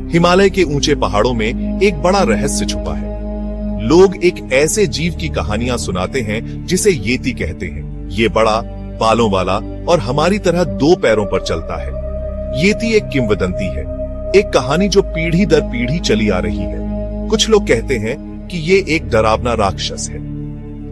हिमालय के ऊंचे पहाड़ों में एक बड़ा रहस्य छुपा है। लोग एक ऐसे जीव की कहानियां सुनाते हैं जिसे येती कहते हैं। ये बड़ा, बालों वाला और हमारी तरह दो पैरों पर चलता है। येती एक किंवदंती है, एक कहानी जो पीढ़ी दर पीढ़ी चली आ रही है। कुछ लोग कहते हैं कि ये एक डरावना राक्षस है,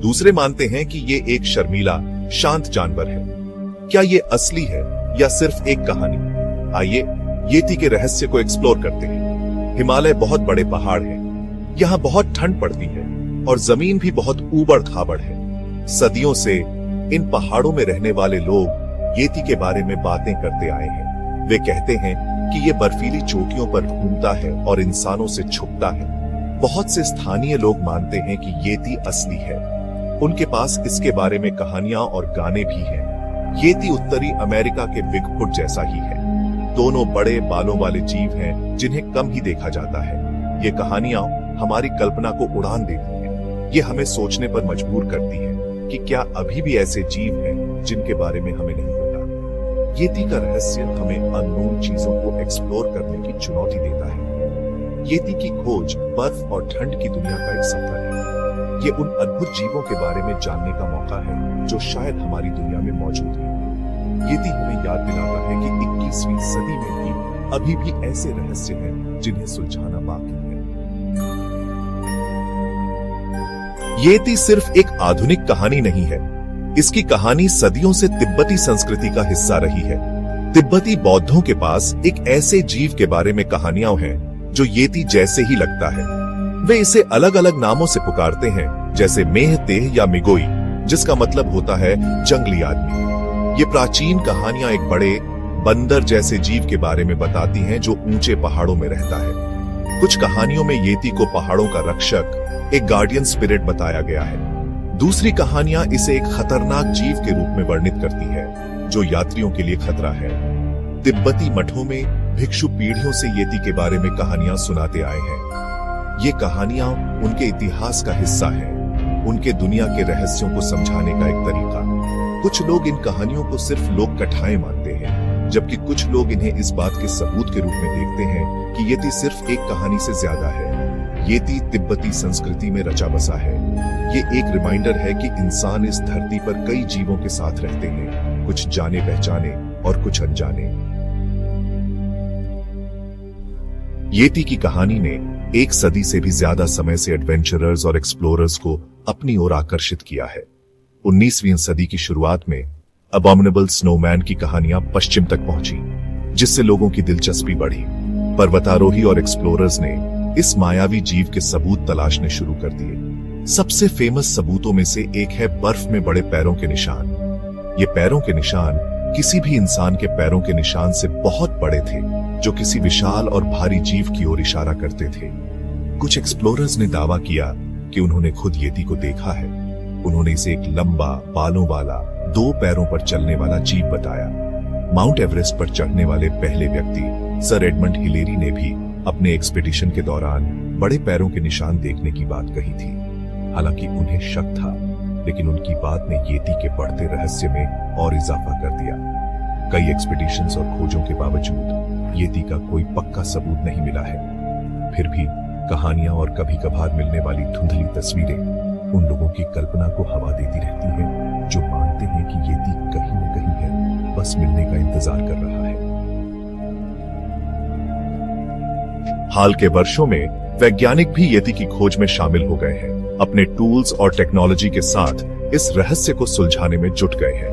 दूसरे मानते हैं कि ये एक शर्मीला, शांत जानवर है। क्या ये असली है या सिर्फ एक कहानी? आइए येती के रहस्य को एक्सप्लोर करते हैं। हिमालय बहुत बड़े पहाड़ हैं, यहाँ बहुत ठंड पड़ती है और जमीन भी बहुत ऊबड़ खाबड़ है। सदियों से इन पहाड़ों में रहने वाले लोग येती के बारे में बातें करते आए हैं। वे कहते हैं कि ये बर्फीली चोटियों पर घूमता है और इंसानों से छुपता है। बहुत से स्थानीय लोग मानते हैं कि येती असली है। उनके पास इसके बारे में कहानियां और गाने भी हैं। येती उत्तरी अमेरिका के बिगफुट जैसा ही है। दोनों बड़े बालों वाले जीव हैं जिन्हें कम ही देखा जाता है। ये कहानियां हमारी कल्पना को उड़ान देती हैं। ये हमें सोचने पर मजबूर करती है कि क्या अभी भी ऐसे जीव हैं जिनके बारे में हमें नहीं पता। येती का रहस्य हमें अननोन चीजों को एक्सप्लोर करने की चुनौती देता है। येती की खोज बर्फ और ठंड की दुनिया का एक सफर है। ये उन अद्भुत जीवों के बारे में जानने का मौका है जो शायद हमारी दुनिया में मौजूद है। येती हमें याद दिलाता है कि 21वीं सदी में भी अभी भी ऐसे रहस्य हैं जिन्हें सुलझाना बाकी है। येती सिर्फ एक आधुनिक कहानी नहीं है, इसकी कहानी सदियों से तिब्बती संस्कृति का हिस्सा रही है। तिब्बती बौद्धों के पास एक ऐसे जीव के बारे में कहानियां हैं जो येती जैसे ही लगता है। वे इसे अलग अलग नामों से पुकारते हैं, जैसे मेहतेह या मिगोई, जिसका मतलब होता है जंगली आदमी। ये प्राचीन कहानियां एक बड़े बंदर जैसे जीव के बारे में बताती हैं जो ऊंचे पहाड़ों में रहता है। कुछ कहानियों में येती को पहाड़ों का रक्षक, एक गार्डियन स्पिरिट बताया गया है। दूसरी कहानियां इसे एक खतरनाक जीव के रूप में वर्णित करती है जो यात्रियों के लिए खतरा है। तिब्बती मठों में भिक्षु पीढ़ियों से येती के बारे में कहानियां सुनाते आए हैं। ये कहानियां उनके इतिहास का हिस्सा है, उनके दुनिया के रहस्यों को समझाने का एक तरीका। कुछ लोग इन कहानियों को सिर्फ लोक कथाएं मानते हैं, जबकि कुछ लोग इन्हें इस बात के सबूत के रूप में देखते हैं कि येती सिर्फ एक कहानी से ज्यादा है। येती तिब्बती संस्कृति में रचा बसा है। ये एक रिमाइंडर है कि इंसान इस धरती पर कई जीवों के साथ रहते हैं, कुछ जाने पहचाने और कुछ अनजाने। येती की कहानी ने एक सदी से भी ज्यादा समय से एडवेंचरर्स और एक्सप्लोरर्स को अपनी ओर आकर्षित किया है। 19वीं सदी की शुरुआत में अबॉमिनेबल स्नोमैन की कहानियां पश्चिम तक पहुंची, जिससे लोगों की दिलचस्पी बढ़ी। पर्वतारोही और एक्सप्लोरर्स ने इस मायावी जीव के सबूत तलाशने शुरू कर दिए। सबसे फेमस सबूतों में से एक है बर्फ में बड़े पैरों के निशान। ये पैरों के निशान किसी भी इंसान के पैरों के निशान से बहुत बड़े थे, जो किसी विशाल और भारी जीव की ओर इशारा करते थे। कुछ एक्सप्लोरर्स ने दावा किया कि उन्होंने खुद येती को देखा है। उन्होंने इसे एक लंबा, बालों वाला, दो पैरों पर चलने वाला जीव बताया। माउंट एवरेस्ट पर चढ़ने वाले पहले व्यक्ति सर एडमंड हिलेरी ने भी अपने एक्सपीडिशन के दौरान बड़े पैरों के निशान देखने की बात कही थी। हालांकि उन्हें शक था, लेकिन उनकी बात ने येती के बढ़ते रहस्य में और इजाफा कर दिया। कई एक्सपीडिशंस और खोजों के बावजूद येती का कोई पक्का सबूत नहीं मिला है। फिर भी कहानियां और कभी कभार मिलने वाली धुंधली तस्वीरें उन लोगों की कल्पना को हवा देती रहती हैं जो मानते हैं कि येती कहीं न कहीं है, बस मिलने का इंतजार कर रहा है। हाल के वर्षों में वैज्ञानिक भी येती की खोज में शामिल हो गए हैं। अपने टूल्स और टेक्नोलॉजी के साथ इस रहस्य को सुलझाने में जुट गए हैं।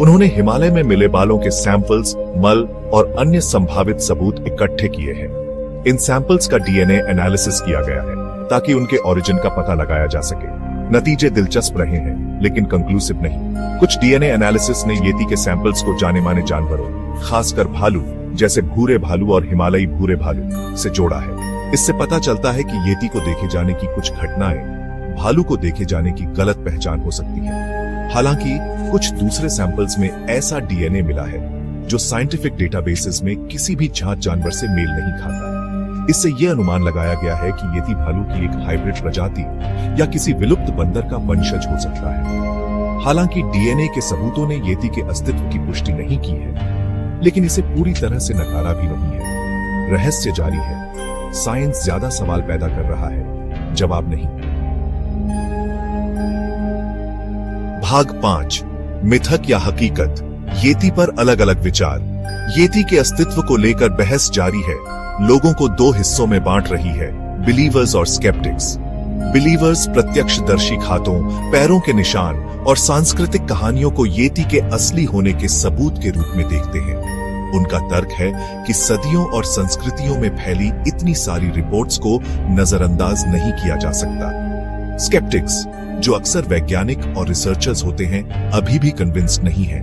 उन्होंने हिमालय में मिले बालों के सैंपल्स, मल और अन्य संभावित सबूत इकट्ठे किए हैं। इन सैंपल्स का डीएनए एनालिसिस किया गया है ताकि उनके ओरिजिन का पता लगाया जा सके। नतीजे दिलचस्प रहे हैं, लेकिन कंक्लूसिव नहीं। कुछ डीएनए एनालिसिस ने येती के सैंपल्स को जाने माने जानवरों, खासकर भालू जैसे भूरे भालू और हिमालयी भूरे भालू से जोड़ा है। इससे पता चलता है कि येती को देखे जाने की कुछ घटनाएं भालू को देखे जाने की गलत पहचान हो सकती है। हालांकि कुछ दूसरे सैंपल्स में ऐसा डीएनए मिला है जो साइंटिफिक डेटाबेसेस में किसी भी जांच जानवर से मेल नहीं खाता। इससे यह अनुमान लगाया गया है कि येती भालू की एक हाइब्रिड प्रजाति या किसी विलुप्त बंदर का वंशज हो सकता है। हालांकि डीएनए के सबूतों ने येती के अस्तित्व की पुष्टि नहीं की है, लेकिन इसे पूरी तरह से नकारा भी नहीं है। रहस्य जारी है साइंस ज्यादा सवाल पैदा कर रहा है, जवाब नहीं। भाग 5, मिथक या हकीकत, येती पर अलग अलग विचार। येती के अस्तित्व को लेकर बहस जारी है, लोगों को दो हिस्सों में बांट रही है, बिलीवर्स और स्केप्टिक्स। बिलीवर्स प्रत्यक्षदर्शी खातों, पैरों के निशान और सांस्कृतिक कहानियों को येती के असली होने के सबूत के रूप में देखते हैं। उनका तर्क है कि सदियों और संस्कृतियों में फैली इतनी सारी रिपोर्ट्स को नजरअंदाज नहीं किया जा सकता। स्केप्टिक्स, जो अक्सर वैज्ञानिक और रिसर्चर्स होते हैं, अभी भी कन्विंस्ड नहीं है।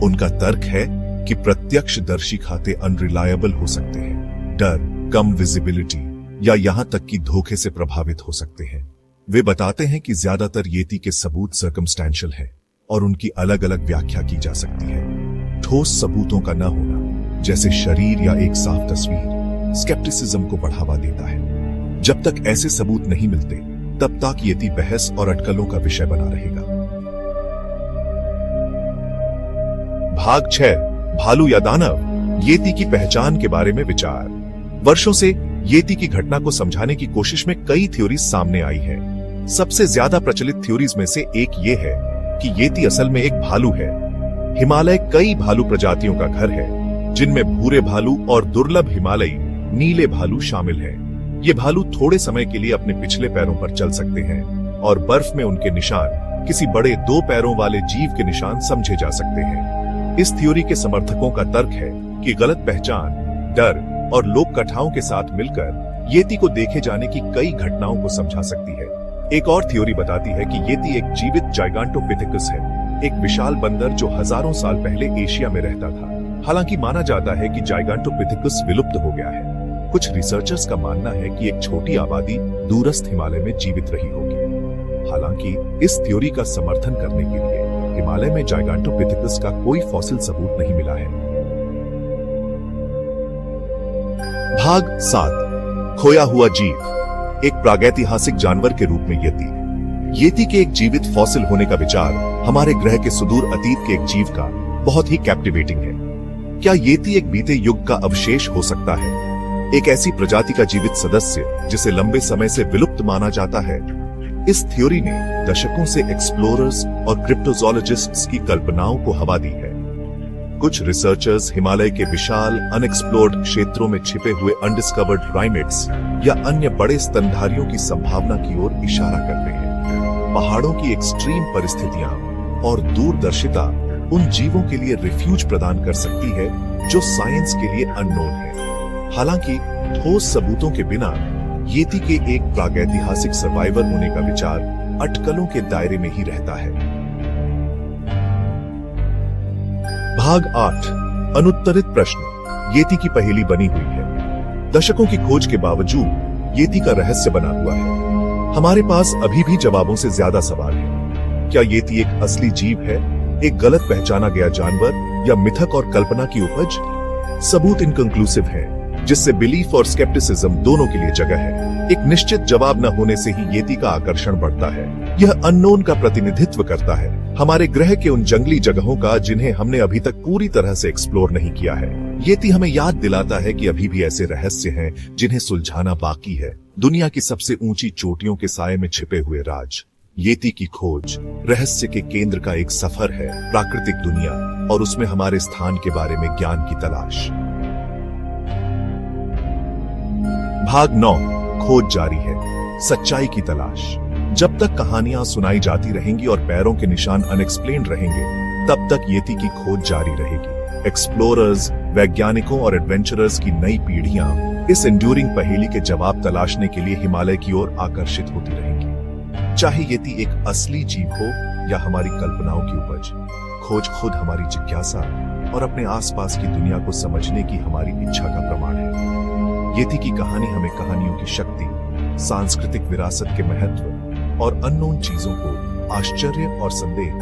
उनका तर्क है कि प्रत्यक्षदर्शी खाते अनरिलायबल हो सकते हैं, डर, कम विजिबिलिटी या यहां तक कि धोखे से प्रभावित हो सकते हैं। वे बताते हैं कि ज्यादातर येती के सबूत सर्कमस्टेंशियल हैं और उनकी अलग अलग व्याख्या की जा सकती है। ठोस सबूतों का न होना, जैसे शरीर या एक साफ तस्वीर, स्केप्टिसिज्म को बढ़ावा देता है। जब तक ऐसे सबूत नहीं मिलते, तब तक येती बहस और अटकलों का विषय बना रहेगा। भाग 6, भालू या दानव, येती की पहचान के बारे में विचार। वर्षों से येती की घटना को समझाने की कोशिश में कई थ्योरीज सामने आई है। सबसे ज्यादा प्रचलित थ्योरीज में से एक ये है कि येती असल में एक भालू है। हिमालय कई भालू प्रजातियों का घर है, जिनमें भूरे भालू और दुर्लभ हिमालयी नीले भालू शामिल हैं। ये भालू थोड़े समय के लिए अपने पिछले पैरों पर चल सकते हैं और बर्फ में उनके निशान किसी बड़े दो पैरों वाले जीव के निशान समझे जा सकते हैं। इस थ्योरी के समर्थकों का तर्क है कि गलत पहचान, डर और लोक कथाओं के साथ मिलकर येती को देखे जाने की कई घटनाओं को समझा सकती है। एक और थ्योरी बताती है कि येती एक जीवित जाइगांटोपिथेकस है, एक विशाल बंदर जो हजारों साल पहले एशिया में रहता था। हालांकि माना जाता है कि जाइगांटोपिथेकस विलुप्त हो गया है। कुछ रिसर्चर्स का मानना है कि एक छोटी आबादी दूरस्थ हिमालय में जीवित रही होगी। हालांकि इस थ्योरी का समर्थन करने के लिए हिमालय में जाइगांटोपिथेकस का कोई फॉसिल सबूत नहीं मिला है। भाग 7, खोया हुआ जीव, एक प्रागैतिहासिक जानवर के रूप में येती के एक जीवित फॉसिल होने का विचार हमारे ग्रह के सुदूर अतीत के एक जीव का बहुत ही कैप्टिवेटिंग है। क्या येती एक बीते युग का अवशेष हो सकता है, एक ऐसी प्रजाति का जीवित सदस्य जिसे लंबे समय से विलुप्त माना जाता है? इस थ्योरी ने दशकों से एक्सप्लोरर्स और क्रिप्टोजोलॉजिस्ट्स की कल्पनाओं को हवा दी है। कुछ रिसर्चर्स हिमालय के विशाल अनएक्सप्लोर्ड क्षेत्रों में छिपे हुए अनडिस्कवर्ड प्राइमेट्स या अन्य बड़े स्तनधारियों की संभावना की ओर इशारा करते हैं। पहाड़ों की एक्सट्रीम परिस्थितियां और दूरदर्शिता उन जीवों के लिए रिफ्यूज प्रदान कर सकती है जो साइंस के लिए अननोन है। हालांकि ठोस सबूतों के बिना येती के एक प्रागैतिहासिक सर्वाइवर होने का विचार अटकलों के दायरे में ही रहता है। भाग 8, अनुत्तरित प्रश्न, येती की पहेली बनी हुई है। दशकों की खोज के बावजूद येती का रहस्य बना हुआ है। हमारे पास अभी भी जवाबों से ज्यादा सवाल है। क्या येती एक असली जीव है, एक गलत पहचाना गया जानवर, या मिथक और कल्पना की उपज? सबूत इनकंक्लूसिव है, जिससे बिलीफ और स्केप्टिसिज्म दोनों के लिए जगह है। एक निश्चित जवाब न होने से ही येती का आकर्षण बढ़ता है। यह अननोन का प्रतिनिधित्व करता है, हमारे ग्रह के उन जंगली जगहों का जिन्हें हमने अभी तक पूरी तरह से एक्सप्लोर नहीं किया है। येती हमें याद दिलाता है कि अभी भी ऐसे रहस्य हैं जिन्हें सुलझाना बाकी है। दुनिया की सबसे ऊंची चोटियों के साये में छिपे हुए राज। येती की खोज रहस्य के केंद्र का एक सफर है, प्राकृतिक दुनिया और उसमें हमारे स्थान के बारे में ज्ञान की तलाश। भाग 9, खोज जारी है, सच्चाई की तलाश। जब तक कहानियां सुनाई जाती रहेंगी और पैरों के निशान अनएक्सप्लेन्ड रहेंगे, तब तक येती की खोज जारी रहेगी। एक्सप्लोरर्स, वैज्ञानिकों और एडवेंचरर्स की नई पीढ़ियां इस एंड्यूरिंग पहेली के जवाब तलाशने के लिए हिमालय की ओर आकर्षित होती रहेंगी। चाहे येती एक असली जीव हो या हमारी कल्पनाओं की उपज, खोज खुद हमारी जिज्ञासा और अपने आसपास की दुनिया को समझने की हमारी इच्छा का प्रमाण है। येती की कहानी हमें कहानियों की शक्ति, सांस्कृतिक विरासत के महत्व और अननोन चीजों को आश्चर्य और संदेह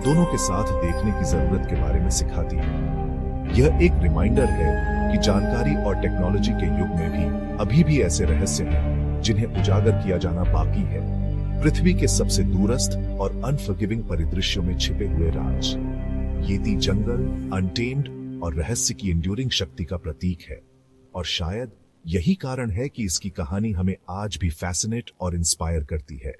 दोनों के साथ देखने की जरूरत के बारे में सिखाती है। यह एक रिमाइंडर है कि जानकारी और टेक्नोलॉजी के युग में भी अभी भी ऐसे रहस्य हैं जिन्हें उजागर किया जाना बाकी है। पृथ्वी के सबसे दूरस्थ और अनफॉरगिविंग परिदृश्यों में छिपे हुए राज। येती जंगल, अनटेम्ड और रहस्य की एंड्यूरिंग शक्ति का प्रतीक है, और शायद यही कारण है कि इसकी कहानी हमें आज भी फैसिनेट और इंस्पायर करती है।